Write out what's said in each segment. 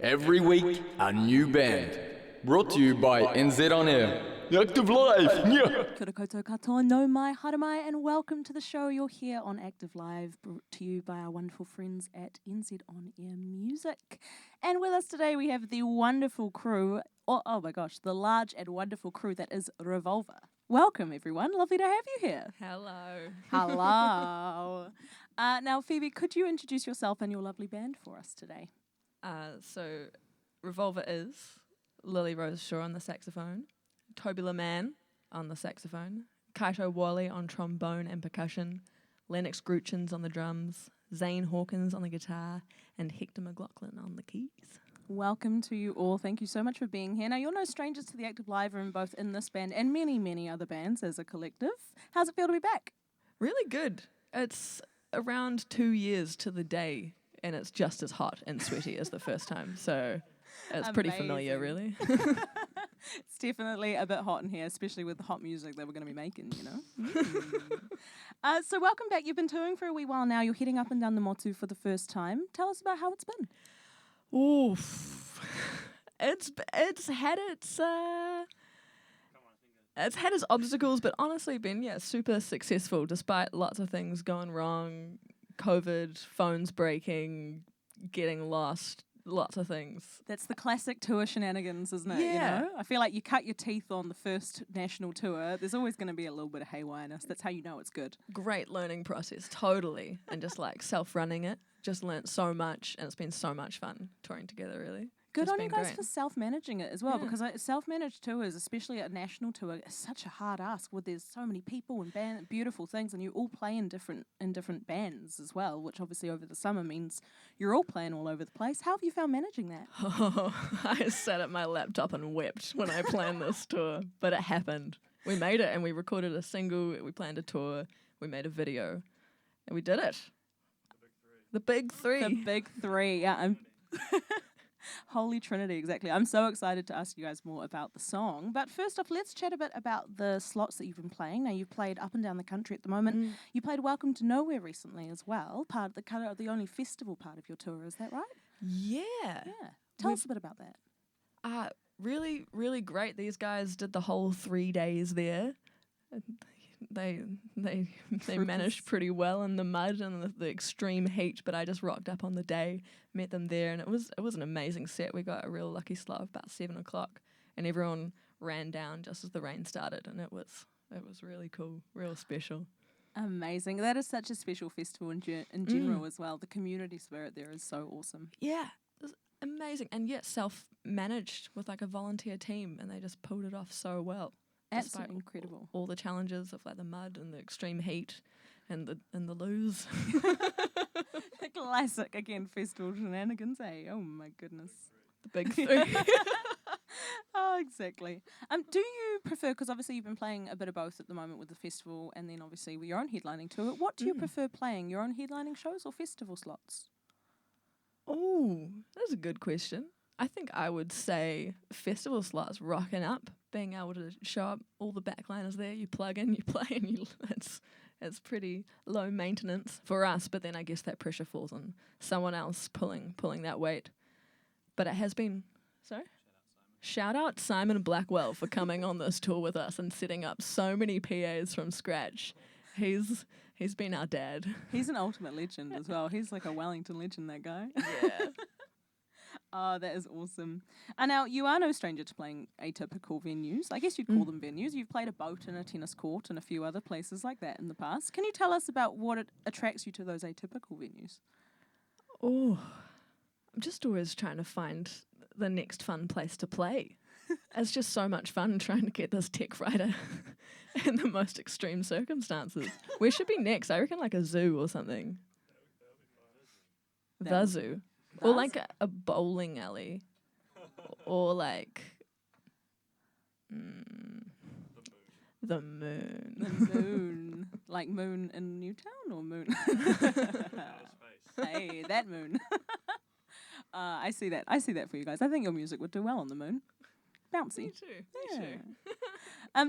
Every week, a new band. Brought to you by NZ On Air. Active Live! Yeah. Kia ora koutou katoa, no mai, haere mai, and welcome to the show. You're here on Active Live, brought to you by our wonderful friends at NZ On Air Music. And with us today we have the wonderful crew, oh my gosh, the large and wonderful crew that is Revulva. Welcome everyone, lovely to have you here. Hello. Hello. Now Phoebe, could you introduce yourself and your lovely band for us today? So Revulva is Lily Rose Shaw on the saxophone, Toby LeMan on the saxophone, Kaito Wally on trombone and percussion, Lennox Gruchins on the drums, Zane Hawkins on the guitar, and Hector McLaughlin on the keys. Welcome to you all. Thank you so much for being here. Now, you're no strangers to the Active Live room, both in this band and many, many other bands as a collective. How's it feel to be back? Really good. It's around 2 years to the day, and it's just as hot and sweaty as the first time. So it's pretty familiar, really. It's definitely a bit hot in here, especially with the hot music that we're going to be making, you know. So welcome back. You've been touring for a wee while now. You're heading up and down the Motu for the first time. Tell us about how it's been. Oof. It's had its obstacles, but honestly been super successful despite lots of things going wrong, COVID, phones breaking, getting lost, lots of things. That's the classic tour shenanigans, isn't it? Yeah. You know? I feel like you cut your teeth on the first national tour. There's always going to be a little bit of haywireness. That's how you know it's good. Great learning process, totally. And just like self-running it, just learnt so much, and it's been so much fun touring together, really. Good It's on you been guys great. for self-managing it as well, Yeah. because self-managed tours, especially a national tour, is such a hard ask. Where there's so many people and beautiful things, and you all play in different bands as well, which obviously over the summer means you're all playing all over the place. How have you found managing that? Oh, I sat at my laptop and wept when I planned this tour, but it happened. We made it, and we recorded a single, we planned a tour, we made a video, and we did it. The big three. The big three, yeah. Holy Trinity, exactly. I'm so excited to ask you guys more about the song. But first off, let's chat a bit about the slots that you've been playing. Now, you've played up and down the country at the moment. You played Welcome to Nowhere recently as well, part of the only festival part of your tour, is that right? Yeah. Yeah. Tell us a bit about that. Really, really great. These guys did the whole 3 days there. They managed pretty well in the mud and the extreme heat, but I just rocked up on the day, met them there, and it was an amazing set. We got a real lucky slot of about 7 o'clock, and everyone ran down just as the rain started, and it was really cool, real special. Amazing. That is such a special festival in general as well. The community spirit there is so awesome. Yeah, it was amazing, and yet self-managed with like a volunteer team, and they just pulled it off so well. Absolutely incredible. All the challenges of like the mud and the extreme heat and the lows. The classic, again, festival shenanigans, eh? Oh my goodness. The big three. Oh, exactly. Do you prefer, because obviously you've been playing a bit of both at the moment with the festival and then obviously with your own headlining tour, what do you prefer playing, your own headlining shows or festival slots? Oh, that's a good question. I think I would say festival slots rocking up, being able to show up, all the backliners there, you plug in, you play, and it's pretty low maintenance for us, but then I guess that pressure falls on someone else pulling that weight. But it has been, sorry? Shout out Simon Blackwell for coming on this tour with us and setting up so many PAs from scratch. He's been our dad. He's an ultimate legend as well. He's like a Wellington legend, that guy. Yeah. Oh, that is awesome. And now, you are no stranger to playing atypical venues. I guess you'd call them venues. You've played a boat and a tennis court and a few other places like that in the past. Can you tell us about what attracts you to those atypical venues? Oh, I'm just always trying to find the next fun place to play. It's just so much fun trying to get this tech writer in the most extreme circumstances. Where should be next? I reckon like a zoo or something. The zoo. Or like a bowling alley. Or like the moon. The moon. Like Moon in Newtown or Moon? Hey, that moon. I see that. I see that for you guys. I think your music would do well on the moon. Bouncy. Me too.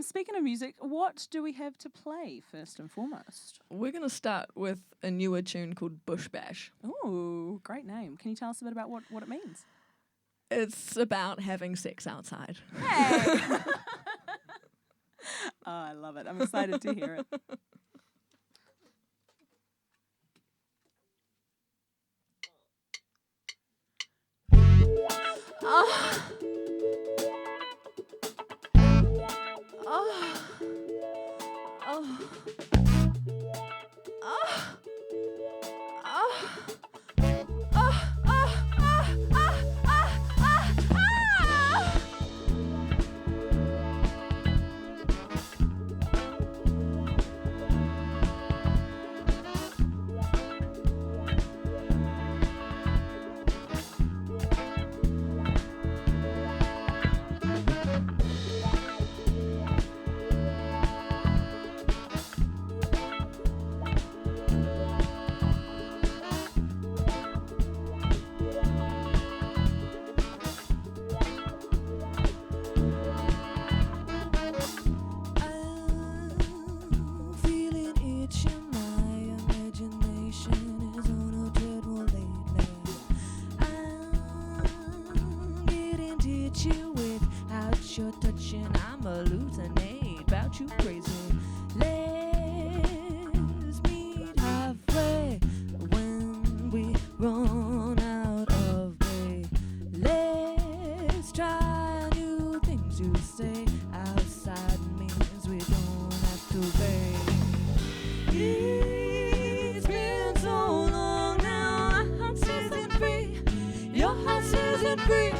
Speaking of music, what do we have to play first and foremost? We're going to start with a newer tune called Bush Bash. Oh, great name. Can you tell us a bit about what it means? It's about having sex outside. Hey! Oh, I love it. I'm excited to hear it. Oh. Oh. Oh. Oh. Oh. You're touching, I'm hallucinate about you crazy. Let's meet halfway when we run out of way. Let's try new things you say. Outside means we don't have to pay. It's been so long now, our hearts isn't free. Your heart isn't free.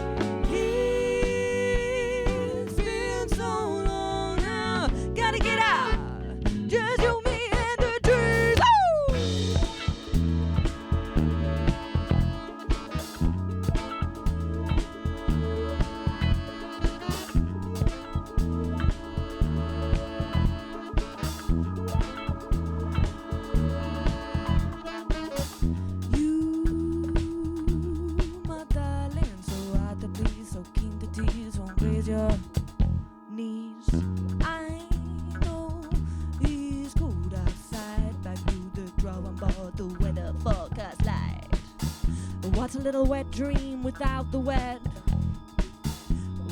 Your knees. I know it's cold outside. Back to the drawing board, the weather forecast light. What's a little wet dream without the wet?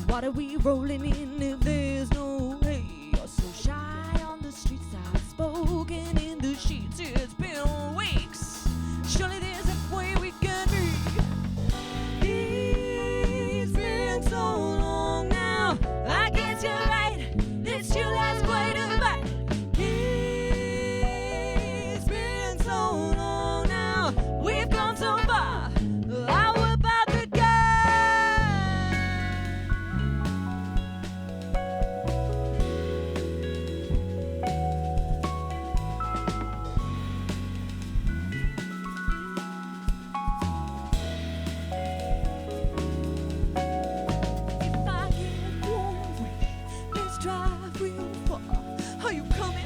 What are we rolling in if there's no hay? You're so shy on the streets, outspoken in the sheets. It's been weeks. Surely there's a way we can be. It's been so long. I guess you're right, this your last quite a fight. It's been so long now, we've come so far. How about the drive real far. Are you coming?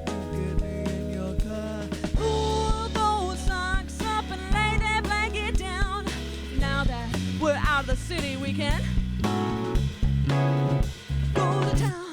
Get me in your car. Pull those socks up and lay that blanket down. Now that we're out of the city, we can go to town.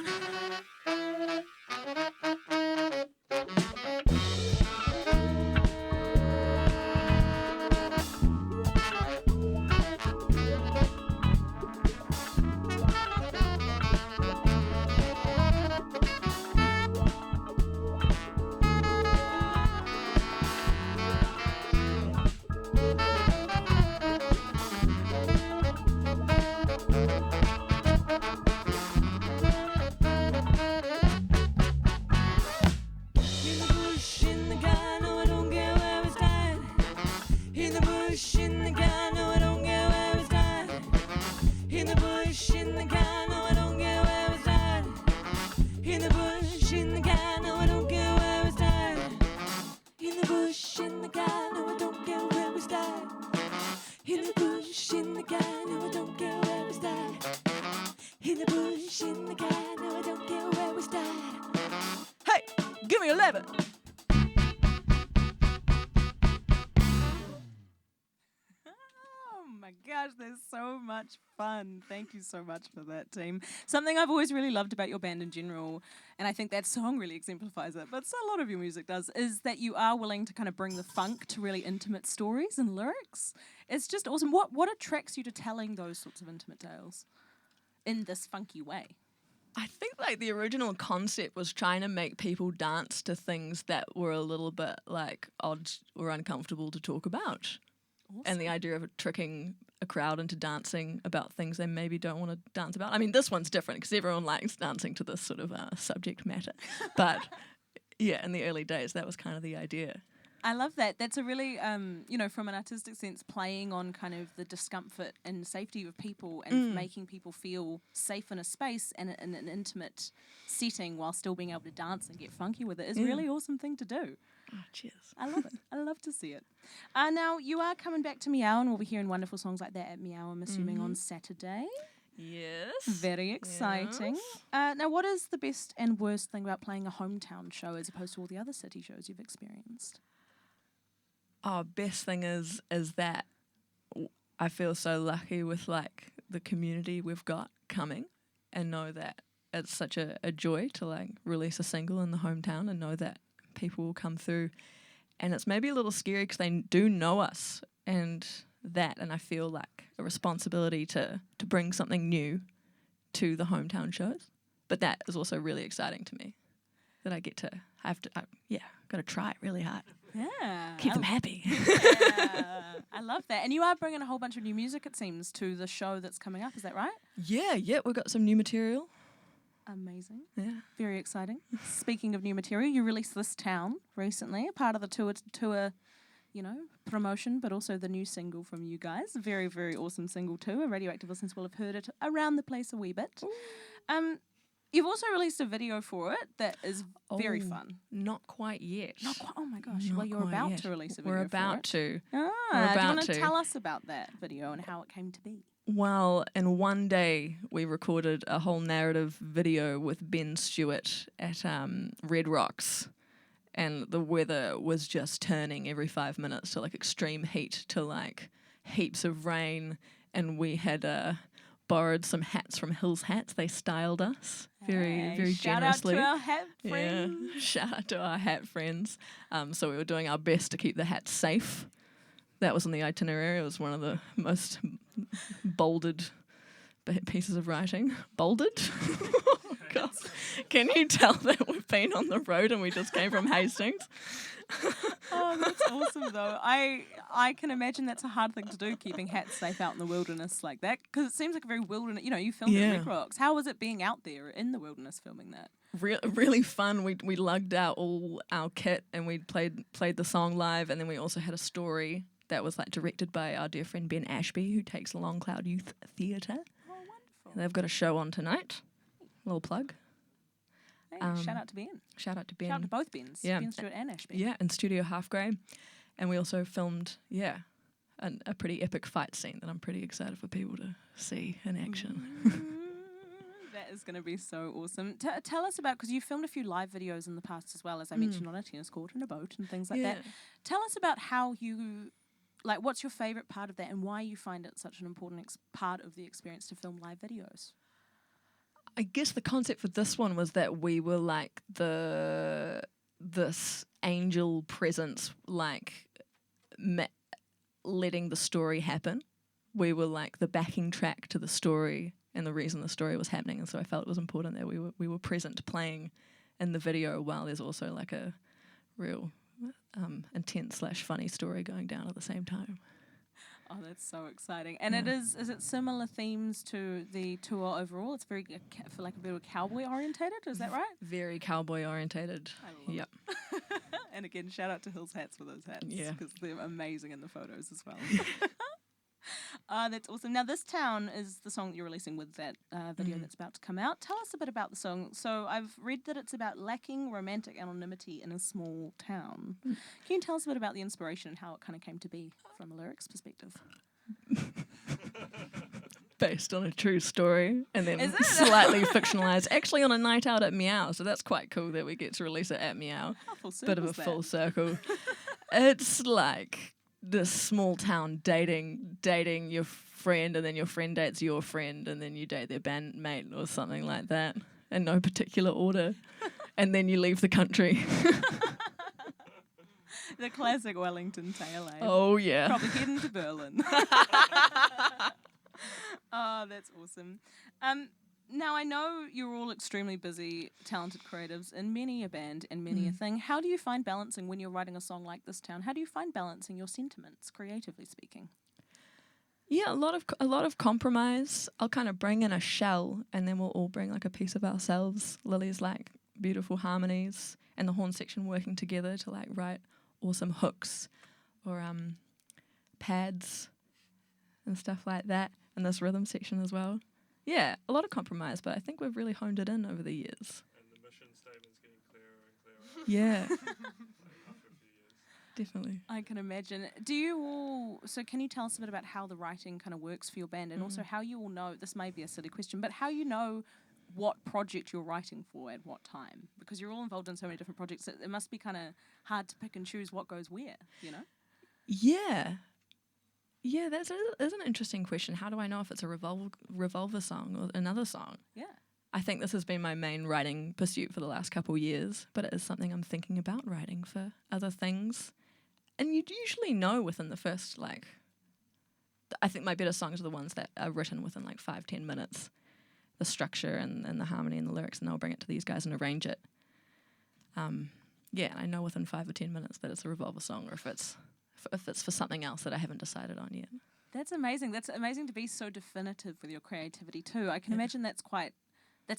Give me 11. Oh my gosh, they're so much fun. Thank you so much for that, team. Something I've always really loved about your band in general, and I think that song really exemplifies it, but a lot of your music does, is that you are willing to kind of bring the funk to really intimate stories and lyrics. It's just awesome. What attracts you to telling those sorts of intimate tales in this funky way? I think like the original concept was trying to make people dance to things that were a little bit like odd or uncomfortable to talk about. Awesome. And the idea of tricking a crowd into dancing about things they maybe don't want to dance about. I mean, this one's different because everyone likes dancing to this sort of subject matter. But yeah, in the early days, that was kind of the idea. I love that. That's a really, from an artistic sense, playing on kind of the discomfort and safety of people and making people feel safe in a space and in an intimate setting while still being able to dance and get funky with it is a really awesome thing to do. Oh, cheers. I love it. I love to see it. Now, you are coming back to Meow, and we'll be hearing wonderful songs like that at Meow, I'm assuming, on Saturday. Yes. Very exciting. Now, what is the best and worst thing about playing a hometown show as opposed to all the other city shows you've experienced? Oh, best thing is that I feel so lucky with like the community we've got coming, and know that it's such a joy to like release a single in the hometown and know that people will come through. And it's maybe a little scary because they do know us and I feel like a responsibility to bring something new to the hometown shows. But that is also really exciting to me, that I got to try really hard. Yeah. Keep them happy. Yeah. I love that. And you are bringing a whole bunch of new music, it seems, to the show that's coming up. Is that right? Yeah, we've got some new material. Amazing. Yeah. Very exciting. Speaking of new material, you released This Town recently, a part of the tour, promotion, but also the new single from you guys. A very, very awesome single too. Our radioactive listeners will have heard it around the place a wee bit. You've also released a video for it that is very fun. Not quite yet. Not quite. Oh my gosh. Not well, you're quite about yet. to release a video We're for about it. to. Ah, We're do you about want to to. tell us about that video and how it came to be? Well, in one day we recorded a whole narrative video with Ben Stewart at Red Rocks, and the weather was just turning every 5 minutes to like extreme heat to like heaps of rain, and we had borrowed some hats from Hills Hats. They styled us very generously. Shout out to our hat friends. Yeah, shout out to our hat friends. So we were doing our best to keep the hats safe. That was on the itinerary. It was one of the most bolded pieces of writing. Bolded? Oh, God. Can you tell that we've been on the road and we just came from Hastings? Oh, that's awesome, though. I can imagine that's a hard thing to do, keeping hats safe out in the wilderness like that, because it seems like a very wilderness, you filmed at Red Rocks. How was it being out there in the wilderness filming that? Really fun. We lugged out all our kit and we played the song live, and then we also had a story that was like directed by our dear friend Ben Ashby, who takes Long Cloud Youth Theatre. Oh, wonderful. They've got a show on tonight. Little plug. Hey, shout out to Ben. Shout out to Ben. Shout out to both Bens. Yeah. Ben Stewart and Ashby. Yeah, in Studio Half Grey. And we also filmed, a pretty epic fight scene that I'm pretty excited for people to see in action. That is going to be so awesome. Tell us about, because you filmed a few live videos in the past as well, as I mentioned, on a tennis court and a boat and things like that. Tell us about how you, what's your favourite part of that and why you find it such an important part of the experience to film live videos? I guess the concept for this one was that we were like this angel presence, like letting the story happen. We were like the backing track to the story and the reason the story was happening, and so I felt it was important that we were present playing in the video while there's also like a real intense / funny story going down at the same time. Oh, that's so exciting. And is it similar themes to the tour overall? It's very, for like a bit of cowboy orientated, is that right? Very cowboy orientated. I love it. And again, shout out to Hills Hats for those hats. Yeah. Because they're amazing in the photos as well. That's awesome. Now, This Town is the song that you're releasing with that video that's about to come out. Tell us a bit about the song. So I've read that it's about lacking romantic anonymity in a small town. Can you tell us a bit about the inspiration and how it kind of came to be from a lyrics perspective? Based on a true story and then slightly fictionalized. Actually on a night out at Meow, so that's quite cool that we get to release it at Meow. How full circle Bit of a is that? full circle. It's like this small town dating your friend, and then your friend dates your friend, and then you date their bandmate or something like that, in no particular order, and then you leave the country. The classic Wellington tale, eh? Oh, yeah. Probably heading to Berlin. Oh, that's awesome. Now, I know you're all extremely busy, talented creatives in many a band and many a thing. How do you find balancing when you're writing a song like This Town? How do you find balancing your sentiments, creatively speaking? Yeah, a lot of compromise. I'll kind of bring in a shell, and then we'll all bring like a piece of ourselves. Lily's like beautiful harmonies, and the horn section working together to like write awesome hooks or pads and stuff like that, and this rhythm section as well. Yeah, a lot of compromise, but I think we've really honed it in over the years. And the mission statement's getting clearer and clearer. Yeah, After a few years. definitely. I can imagine. So can you tell us a bit about how the writing kind of works for your band, and also how you all know, this may be a silly question, but how you know what project you're writing for at what time? Because you're all involved in so many different projects, it must be kind of hard to pick and choose what goes where, you know? Yeah. Yeah, that's an interesting question. How do I know if it's a Revulva song or another song? Yeah. I think this has been my main writing pursuit for the last couple of years, but it is something I'm thinking about writing for other things. And you'd usually know within the first, I think my better songs are the ones that are written within 5-10 minutes. The structure and the harmony and the lyrics, and I'll bring it to these guys and arrange it. Yeah, I know within 5 or 10 minutes that it's a Revulva song, or if it's for something else that I haven't decided on yet. That's amazing. That's amazing to be so definitive with your creativity too. I can imagine that's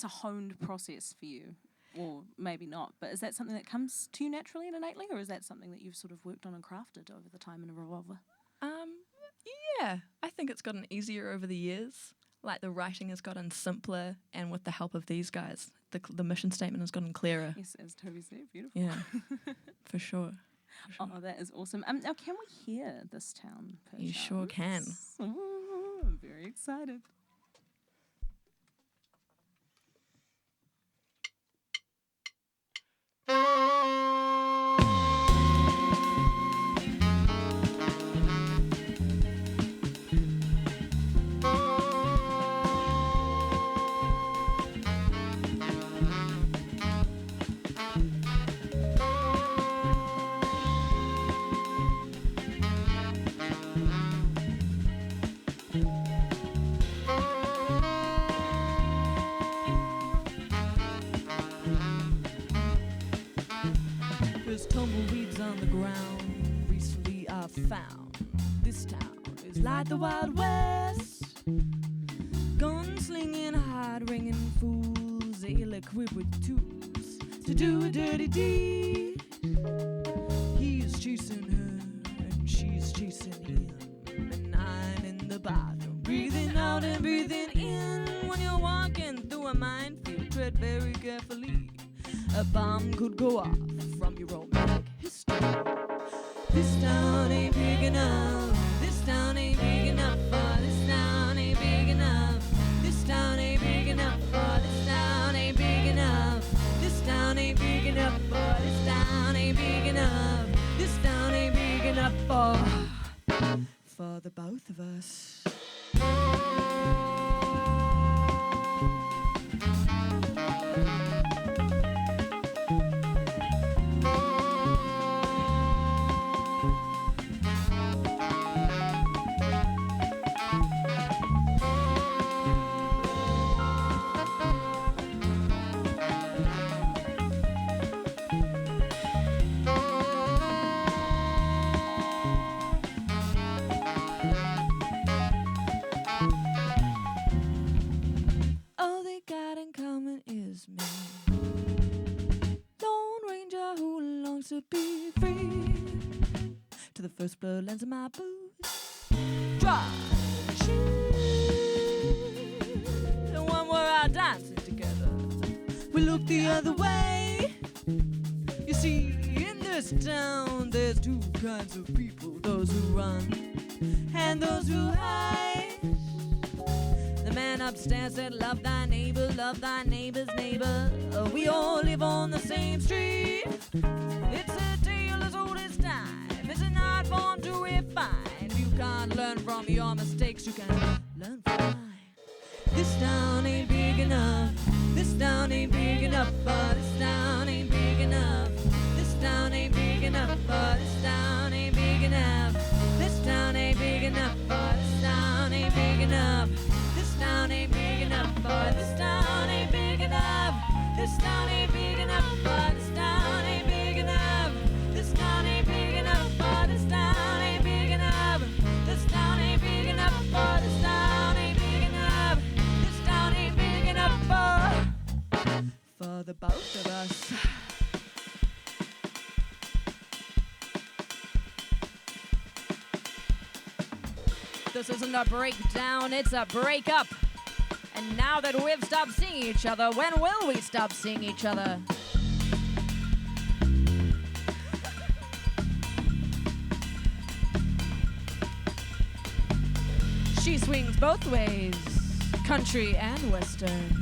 a honed process for you, or maybe not. But is that something that comes to you naturally and innately, or is that something that you've sort of worked on and crafted over the time in a Revulva? Yeah, I think it's gotten easier over the years. Like the writing has gotten simpler, and with the help of these guys, the mission statement has gotten clearer. Yes, as Toby said, beautiful. Yeah, for sure. Oh, that is awesome. Now, can we hear This Town? You sure can. Ooh, I'm very excited. There's tumbleweeds on the ground. Recently I've found this town is like the Wild West. Gunslinging, hard-ringing fools, ill-equipped with tools to do a dirty deed. He's chasing her and she's chasing him, and I'm in the bathroom, breathing out and breathing in. When you're walking through a minefield, tread very carefully. A bomb could go off from your romantic history. This town ain't big enough. This town ain't big enough for this town ain't big enough. This town ain't big enough for this town ain't big enough. This town ain't big enough for this town ain't big enough. This town ain't big enough for the both of us. All they got in common is me. Lone Ranger who longs to be free. To the first bloodlands of my boots. Dry shoes. The one where our dancing together. We look the other way. You see, in this town, there's two kinds of people: those who run and those who hide. The man upstairs said, love thy neighbor's neighbor. We all live on the same street. It's a tale as old as time. It's an art form to refine. You can't can't learn from your mistakes, you can learn from mine. This town ain't big enough. This town ain't big enough. This town ain't big enough. This town ain't big enough. This town ain't big enough. This town ain't big enough. This town ain't big enough. This town ain't big enough. This town ain't big enough. This town ain't big enough. This town ain't big enough. This town ain't big enough. This town ain't big enough. This town ain't big enough. This town ain't big enough. This town ain't big enough for the both of us. This isn't a breakdown, it's a breakup. And now that we've stopped seeing each other, when will we stop seeing each other? She swings both ways, country and western.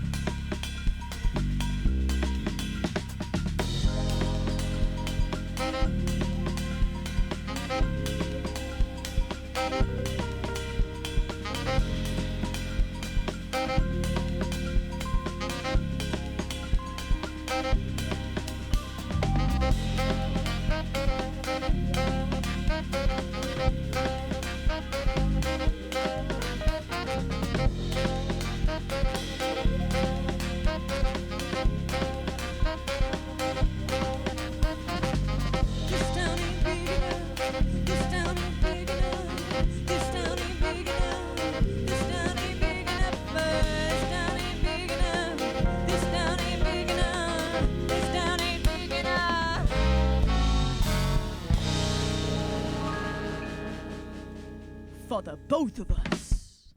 For the both of us.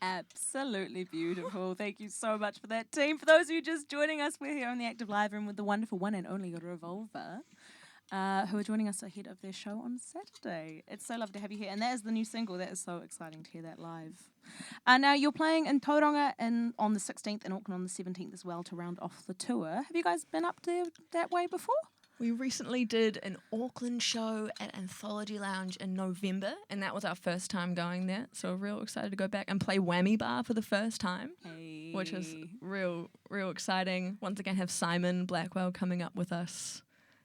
Absolutely beautiful. Thank you so much for that, team. For those of you just joining us, we're here on the Active Live Room with the wonderful one and only Revulva, who are joining us ahead of their show on Saturday. It's so lovely to have you here. And that is the new single. That is so exciting to hear that live. Now, you're playing in Tauranga on the 16th and Auckland on the 17th as well to round off the tour. Have you guys been up there that way before? We recently did an Auckland show at Anthology Lounge in November, and that was our first time going there. So we're real excited to go back and play Whammy Bar for the first time, which is real exciting. Once again, have Simon Blackwell coming up with us.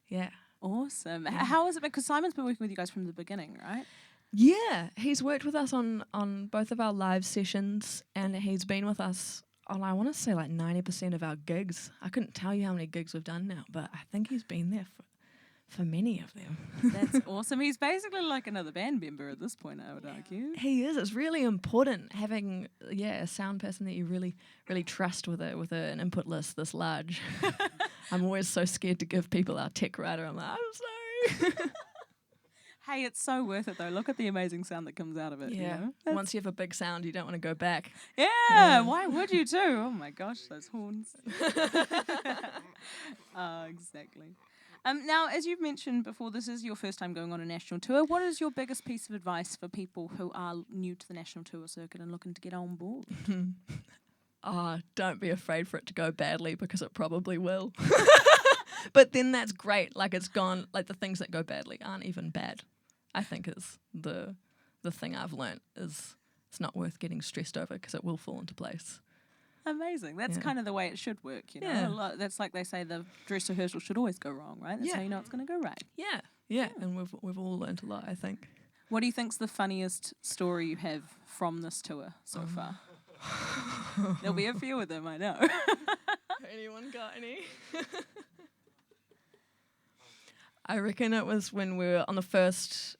Yeah. Awesome. Yeah. How has it been? Because Simon's been working with you guys from the beginning, right? Yeah, he's worked with us on both of our live sessions, and he's been with us on, I want to say, like 90% of our gigs. I couldn't tell you how many gigs we've done now, but I think he's been there for many of them. That's awesome. He's basically like another band member at this point, I would argue. He is. It's really important having a sound person that you really trust with an input list this large. I'm always so scared to give people our tech writer. I'm like, I'm sorry. Hey, it's so worth it though. Look at the amazing sound that comes out of it. Yeah. You know? Once you have a big sound, you don't want to go back. Yeah. Why would you too? Oh my gosh, those horns. Exactly. Now, as you've mentioned before, this is your first time going on a national tour. What is your biggest piece of advice for people who are new to the national tour circuit and looking to get on board? Don't be afraid for it to go badly, because it probably will. But then that's great. Like, it's gone. Like, the things that go badly aren't even bad. I think is the thing I've learnt is it's not worth getting stressed over, because it will fall into place. Amazing. That's kind of the way it should work, you know. Yeah. That's like they say the dress rehearsal should always go wrong, right? That's how you know it's going to go right. Yeah. And we've all learnt a lot, I think. What do you think's the funniest story you have from this tour so far? There'll be a few of them, I know. Anyone got any? I reckon it was when we were on the first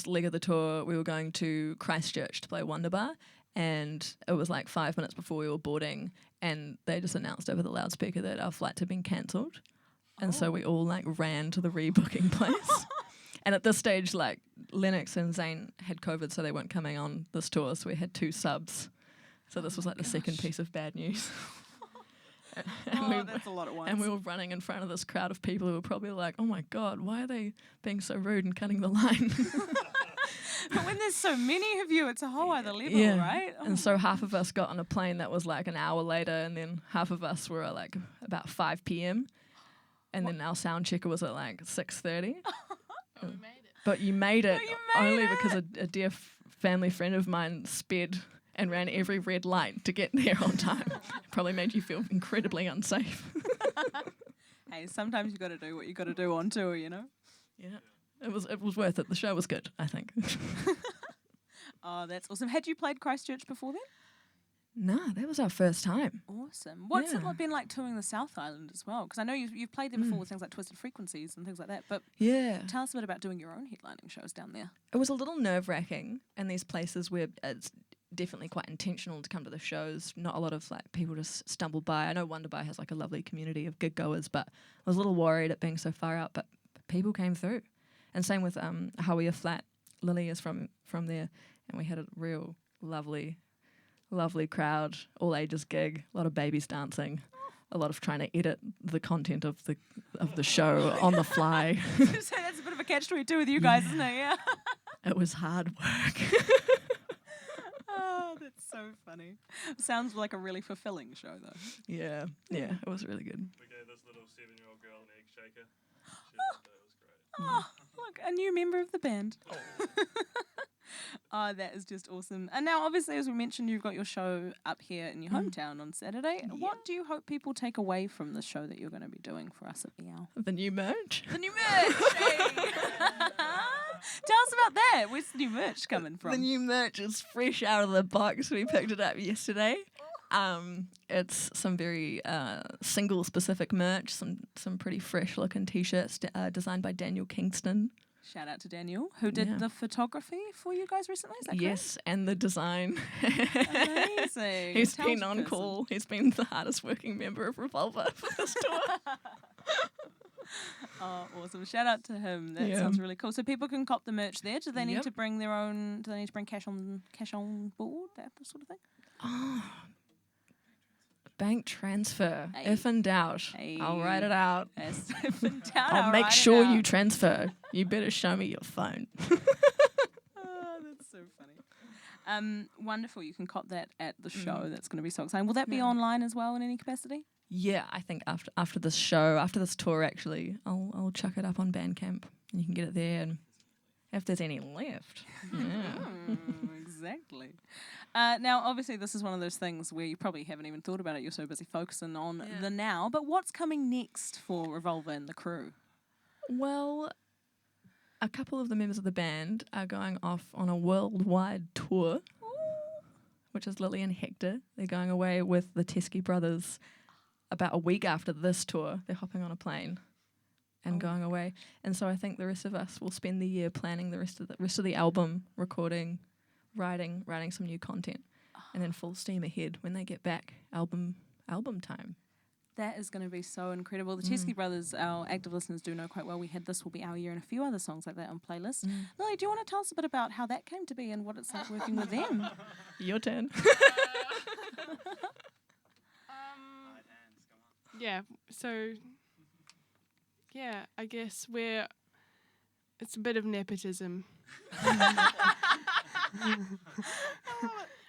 leg of the tour. We were going to Christchurch to play Wonderbar, and it was like 5 minutes before we were boarding, and they just announced over the loudspeaker that our flights had been cancelled, and so we all like ran to the rebooking place. And at this stage, like Lennox and Zane had COVID, so they weren't coming on this tour. So we had 2 subs. So this was like the second piece of bad news. That's a lot at once. And we were running in front of this crowd of people who were probably like, oh my God, why are they being so rude and cutting the line? But when there's so many of you, it's a whole other level, Yeah. right? Oh And so my half of us got on a plane that was like an hour later, and then half of us were at like about 5 p.m. And then our sound checker was at like 6:30. We made it. But you made it you made only it. because a dear family friend of mine sped and ran every red light to get there on time. Probably made you feel incredibly unsafe. Hey, sometimes you got to do what you got to do on tour, you know? Yeah. It was worth it. The show was good, I think. Oh, that's awesome. Had you played Christchurch before then? No, that was our first time. Awesome. What's Yeah. it been like touring the South Island as well? Because I know you've played there before with things like Twisted Frequencies and things like that, but Yeah. tell us a bit about doing your own headlining shows down there. It was a little nerve-wracking in these places where it's definitely quite intentional to come to the shows. Not a lot of like people just stumble by. I know Wonderby has like a lovely community of gig goers, but I was a little worried at being so far out, but people came through. And same with Hawea Flat. Lily is from there, and we had a real lovely crowd, all ages gig, a lot of babies dancing, a lot of trying to edit the content of the show on the fly. So that's a bit of a catch-22 with you guys, isn't it? Yeah. It was hard work. Oh, that's so funny. Sounds like a really fulfilling show, though. yeah, it was really good. We gave this little 7-year-old girl an egg shaker. She loved it. It was great. Oh, look, a new member of the band. Oh, that is just awesome. And now, obviously, as we mentioned, you've got your show up here in your hometown on Saturday. What do you hope people take away from the show that you're going to be doing for us at Meow? The new merch. The new merch! Hey. Tell us about that. Where's the new merch coming from? The new merch is fresh out of the box. We picked it up yesterday. It's some very single specific merch, some pretty fresh looking t-shirts designed by Daniel Kingston. Shout out to Daniel, who did the photography for you guys recently. Is that Yes, and the design. correct? Amazing. He's Talented been on person. call. He's been the hardest working member of Revulva for this tour. Oh, awesome! Shout out to him. That Yeah. sounds really cool. So people can cop the merch there. Do they need Yep. to bring their own? Do they need to bring cash on board? That sort of thing. Bank transfer. Hey. If in doubt, Hey. I'll write it out. Yes. If in doubt, I'll make write it sure out. you transfer. You better show me your phone. Oh, that's so funny. Wonderful. You can cop that at the show. That's going to be so exciting. Will that be online as well in any capacity? Yeah, I think after this show, after this tour, actually, I'll chuck it up on Bandcamp, and you can get it there. And if there's any left, yeah. Exactly. Now, obviously, this is one of those things where you probably haven't even thought about it. You're so busy focusing on the now. But what's coming next for Revulva and the crew? Well, a couple of the members of the band are going off on a worldwide tour, which is Lily and Hector. They're going away with the Teskey brothers about a week after this tour. They're hopping on a plane and going away. And so I think the rest of us will spend the year planning the rest of the album, recording, writing some new content, and then full steam ahead when they get back. Album time. That is going to be so incredible. The Teskey brothers, our active listeners do know quite well. We had This Will Be Our Year and a few other songs like that on playlists. Lily, do you want to tell us a bit about how that came to be and what it's like working with them? Your turn. Yeah, so I guess it's a bit of nepotism.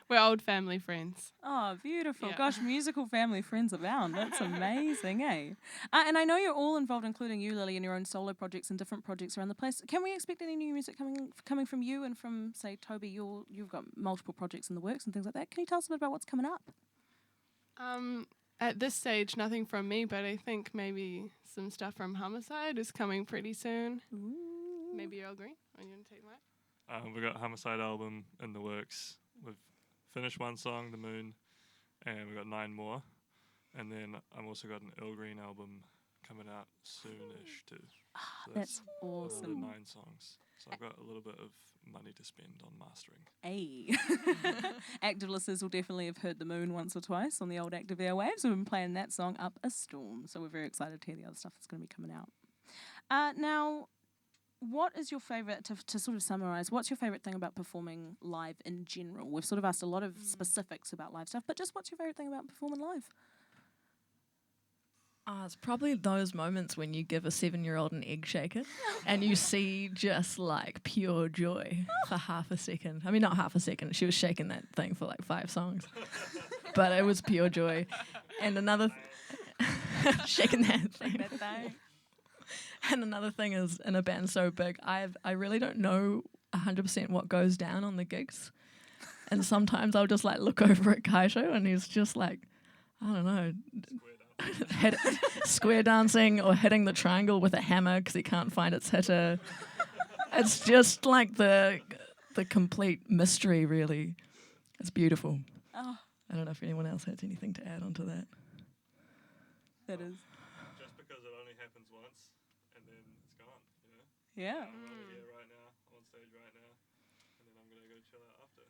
We're old family friends. Oh, beautiful. Yeah. Gosh, musical family friends abound. That's amazing, eh? And I know you're all involved, including you, Lily, in your own solo projects and different projects around the place. Can we expect any new music coming from you and from, say, Toby? You've got multiple projects in the works and things like that. Can you tell us a bit about what's coming up? At this stage, nothing from me, but I think maybe some stuff from Homicide is coming pretty soon. Ooh. Maybe Earl Green. Are you going to take that? We've got Homicide album in the works. We've finished one song, The Moon, and we've got 9 more. And then I've also got an Earl Green album coming out soonish too. So That's another awesome. 9 songs. So I've got a little bit of money to spend on mastering. Hey. Active listeners will definitely have heard The Moon once or twice on the old Active Airwaves. We've been playing that song up a storm, so we're very excited to hear the other stuff that's going to be coming out. Now, what is your favourite, to sort of summarise, what's your favourite thing about performing live in general? We've sort of asked a lot of specifics about live stuff, but just what's your favourite thing about performing live? It's probably those moments when you give a 7-year-old an egg shaker and you see just like pure joy for half a second. I mean, not half a second. She was shaking that thing for like 5 songs, but it was pure joy. And another shaking that thing. And another thing is, in a band so big, I really don't know 100% what goes down on the gigs. And sometimes I'll just like look over at Kaito and he's just like, I don't know, square dancing or hitting the triangle with a hammer because he can't find its hitter. It's just like the complete mystery, really. It's beautiful. Oh, I don't know if anyone else has anything to add on to that. that is. Just because it only happens once and then it's gone, you know? Yeah. I'm over here right now, I'm on stage right now, and then I'm going to go chill out after.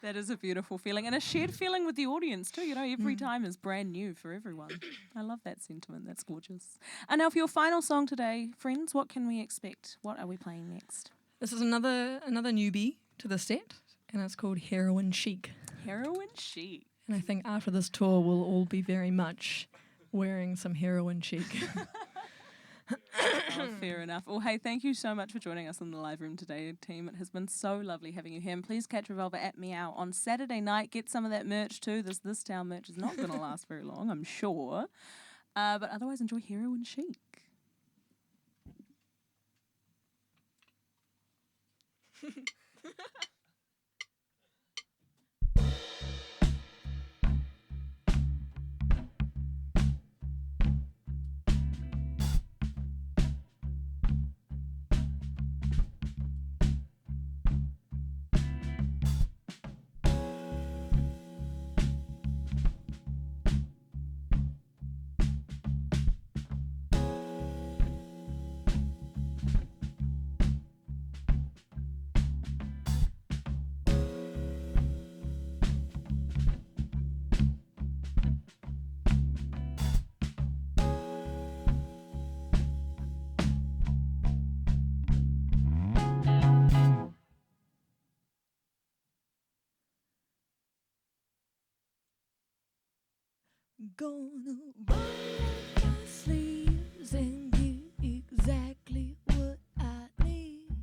That is a beautiful feeling, and a shared feeling with the audience too. You know, every time is brand new for everyone. I love that sentiment. That's gorgeous. And now for your final song today, friends, what can we expect? What are we playing next? This is another newbie to the set, and it's called Heroin Chic. Heroin Chic. And I think after this tour, we'll all be very much wearing some heroin chic. Oh, fair enough. Well, hey, thank you so much for joining us in the live room today, team. It has been so lovely having you here. And please catch Revulva at Meow on Saturday night. Get some of that merch too. This town merch is not going to last very long, I'm sure. But otherwise, enjoy Heroin Chic. Gonna roll up my sleeves and get exactly what I need.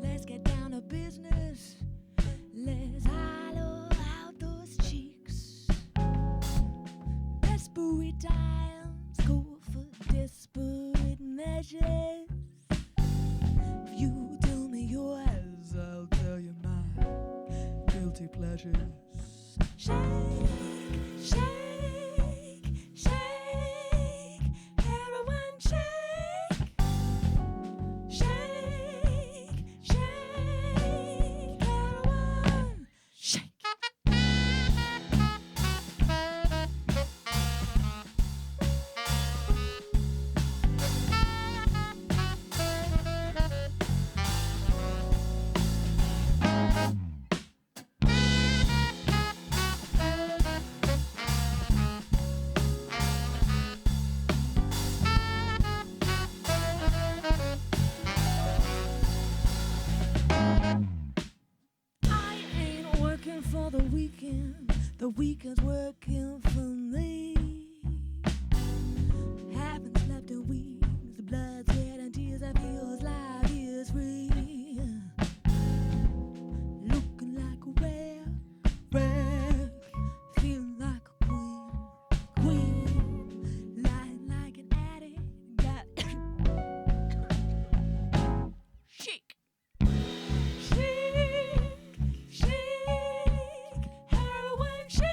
Let's get down to business. Let's hollow out those cheeks. Desperate times go for desperate measures. If you tell me yours, I'll tell you my guilty pleasures. Shake, shake, shake, heroin shake. Shake, shake, heroin shake. For the weekend's working for me. Haven't slept in weeks, the blood, sweat, and tears. I feel life is free. Looking like a wreck, feeling like a queen, lying like an addict. Chic. Chic, chic, heroin chic.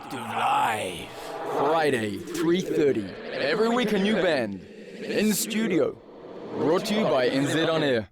Active Live. Friday, 3:30. Every week a new band. In studio. Brought to you by NZ On Air.